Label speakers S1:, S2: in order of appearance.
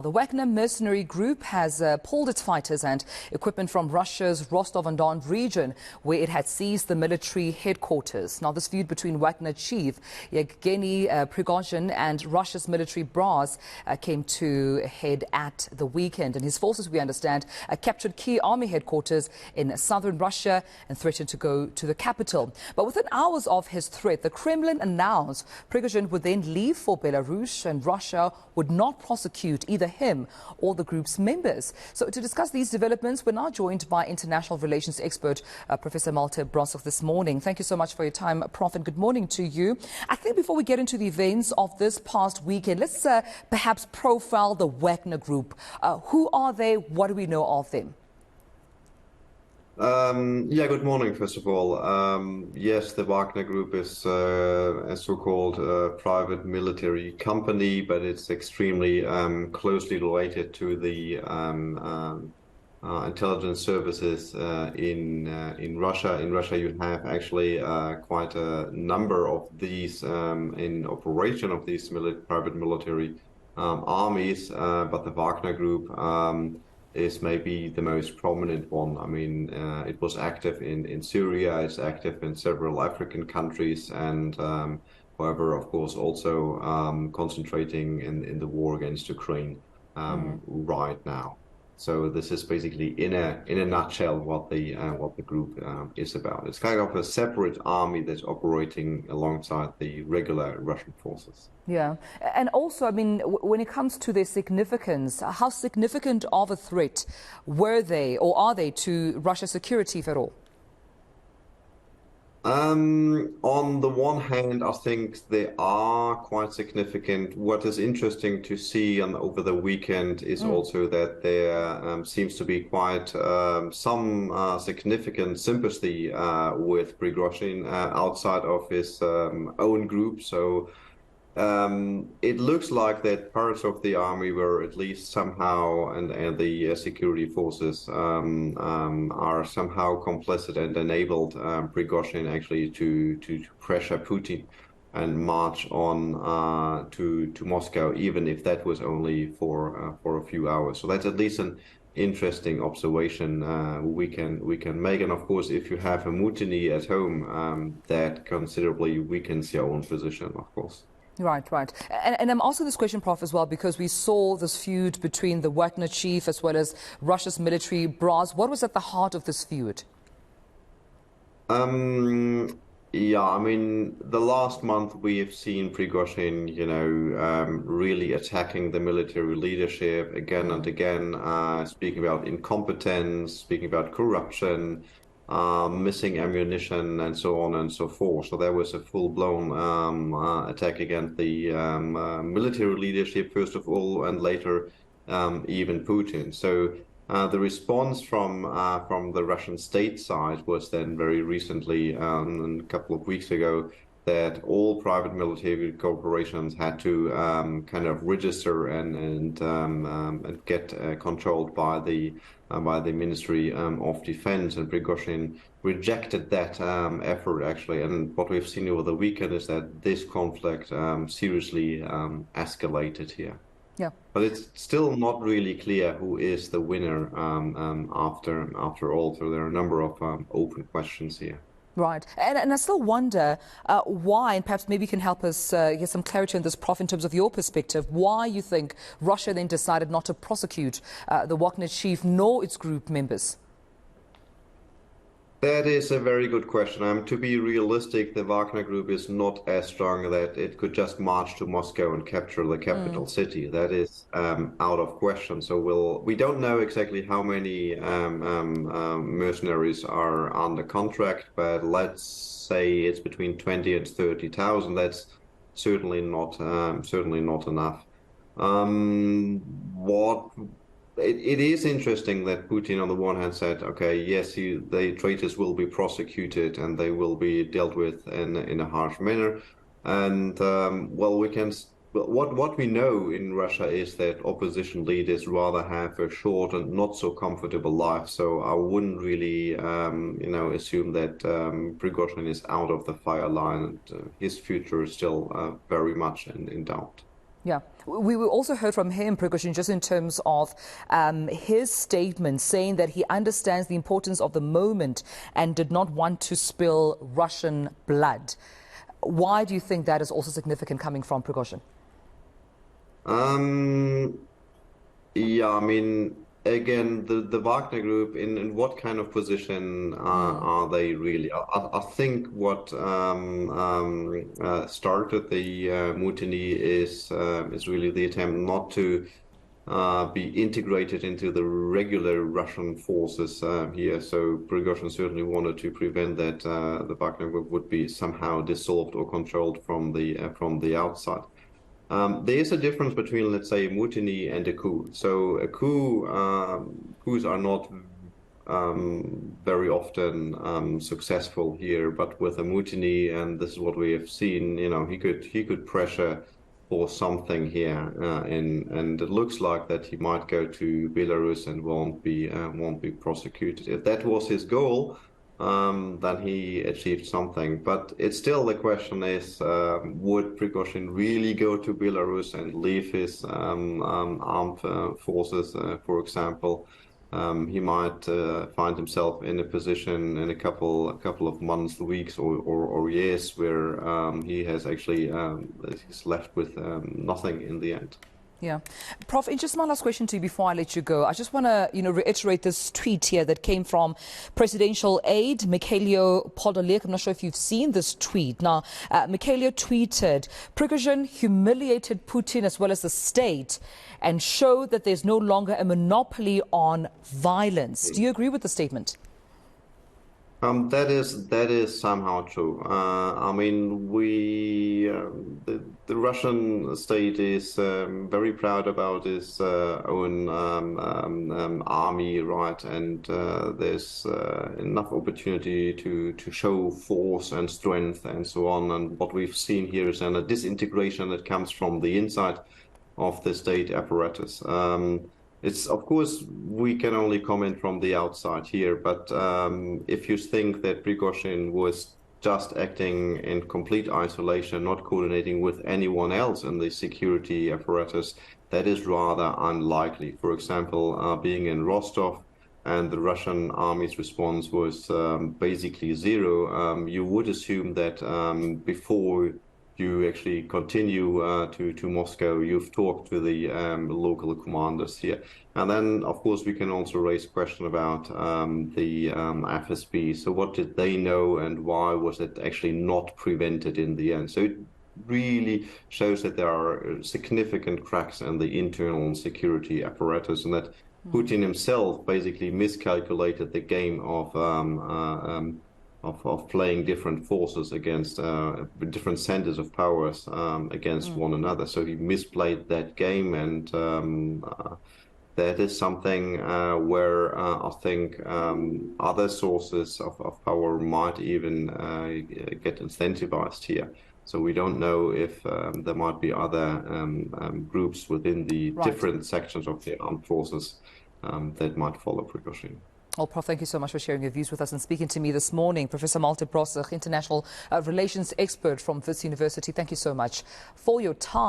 S1: The Wagner mercenary group has pulled its fighters and equipment from Russia's Rostov-on-Don region, where it had seized the military headquarters. Now, this feud between Wagner chief Yevgeny Prigozhin and Russia's military brass came to a head at the weekend. And his forces, we understand, captured key army headquarters in southern Russia and threatened to go to the capital. But within hours of his threat, the Kremlin announced Prigozhin would then leave for Belarus and Russia would not prosecute either him or the group's members. So to discuss these developments, we're now joined by international relations expert Professor Malte Brosig this morning. Thank you so much for your time, Prof, and good morning to you. I think before we get into the events of this past weekend, let's perhaps profile the Wagner group. Who are they? What do we know of them?
S2: Yeah, good morning, first of all. Yes, the Wagner Group is a so-called private military company, but it's extremely closely related to the intelligence services in Russia. In Russia, you have actually quite a number of these in operation of these private military armies, but the Wagner Group is maybe the most prominent one. I mean, it was active in Syria, it's active in several African countries, and however, of course, also concentrating in the war against Ukraine right now. So this is basically in a nutshell what the group is about. It's kind of a separate army that's operating alongside the regular Russian forces.
S1: Yeah, and also, I mean, when it comes to their significance, how significant of a threat were they or are they to Russia's security, if at all?
S2: On the one hand, I think they are quite significant. What is interesting to see over the weekend is also that there seems to be quite some significant sympathy with Prigozhin outside of his own group. So it looks like that parts of the army were at least somehow, and the security forces are somehow complicit and enabled Prigozhin actually to pressure Putin and march on to Moscow, even if that was only for a few hours. So that's at least an interesting observation we can make. And of course, if you have a mutiny at home, that considerably weakens your own position, of course.
S1: Right, right. And I'm asking this question, Prof, as well, because we saw this feud between the Wagner chief as well as Russia's military brass. What was at the heart of this feud?
S2: Yeah, I mean, the last month we have seen Prigozhin, really attacking the military leadership again and again, speaking about incompetence, speaking about corruption, missing ammunition, and so on and so forth. So there was a full-blown attack against the military leadership, first of all, and later even Putin. So the response from the Russian state side was then very recently, a couple of weeks ago, that all private military corporations had to kind of register and get controlled by the Ministry of Defense, and Prigozhin rejected that effort actually. And what we've seen over the weekend is that this conflict seriously escalated here.
S1: Yeah.
S2: But it's still not really clear who is the winner after all. So there are a number of open questions here.
S1: Right. And I still wonder why, and perhaps maybe you can help us get some clarity on this, Prof, in terms of your perspective, why you think Russia then decided not to prosecute the Wagner chief nor its group members.
S2: That is a very good question. To be realistic, the Wagner Group is not as strong that it could just march to Moscow and capture the capital city. That is out of question. So we don't know exactly how many mercenaries are under contract, but let's say it's between 20 and 30,000. That's certainly not enough. It is interesting that Putin, on the one hand, said, "Okay, yes, the traitors will be prosecuted and they will be dealt with in a harsh manner." And what we know in Russia is that opposition leaders rather have a short and not so comfortable life. So I wouldn't really, assume that Prigozhin is out of the fire line, and his future is still very much in doubt.
S1: Yeah, we also heard from him, Prigozhin, just in terms of his statement saying that he understands the importance of the moment and did not want to spill Russian blood. Why do you think that is also significant coming from Prigozhin?
S2: Yeah, I mean, again, the Wagner Group, in what kind of position are they really? I think what started the mutiny is really the attempt not to be integrated into the regular Russian forces here. So Prigozhin certainly wanted to prevent that the Wagner Group would be somehow dissolved or controlled from the outside. There is a difference between, let's say, a mutiny and a coup. So a coup, coups are not very often successful here, but with a mutiny, and this is what we have seen, he could pressure for something here, and it looks like that he might go to Belarus and won't be prosecuted. If that was his goal, then he achieved something. But it's still the question is, would Prigozhin really go to Belarus and leave his armed forces, for example? He might find himself in a position in a couple of months, weeks, or years where he has actually he's left with nothing in the end.
S1: Yeah. Prof, just my last question to you before I let you go. I just want to, reiterate this tweet here that came from presidential aide Mikhailo Podolyak. I'm not sure if you've seen this tweet. Now, Mikhailo tweeted, Prigozhin humiliated Putin as well as the state and showed that there's no longer a monopoly on violence. Do you agree with the statement?
S2: That is somehow true. I mean, the Russian state is very proud about its own army, right? And there's enough opportunity to show force and strength and so on. And what we've seen here is a disintegration that comes from the inside of the state apparatus. It's, of course, we can only comment from the outside here, but if you think that Prigozhin was just acting in complete isolation, not coordinating with anyone else in the security apparatus, that is rather unlikely. For example, being in Rostov and the Russian army's response was basically zero, you would assume that before you actually continue to Moscow, you've talked to the local commanders here. And then, of course, we can also raise question about the FSB. So what did they know and why was it actually not prevented in the end? So it really shows that there are significant cracks in the internal security apparatus, and that Putin himself basically miscalculated the game of playing different forces against different centers of powers against one another. So he misplayed that game, and that is something where I think other sources of power might even get incentivized here. So we don't know if there might be other groups within the different sections of the armed forces that might follow Prigozhin.
S1: Well, Prof, thank you so much for sharing your views with us and speaking to me this morning. Professor Malte Brosig, international relations expert from Wits University. Thank you so much for your time.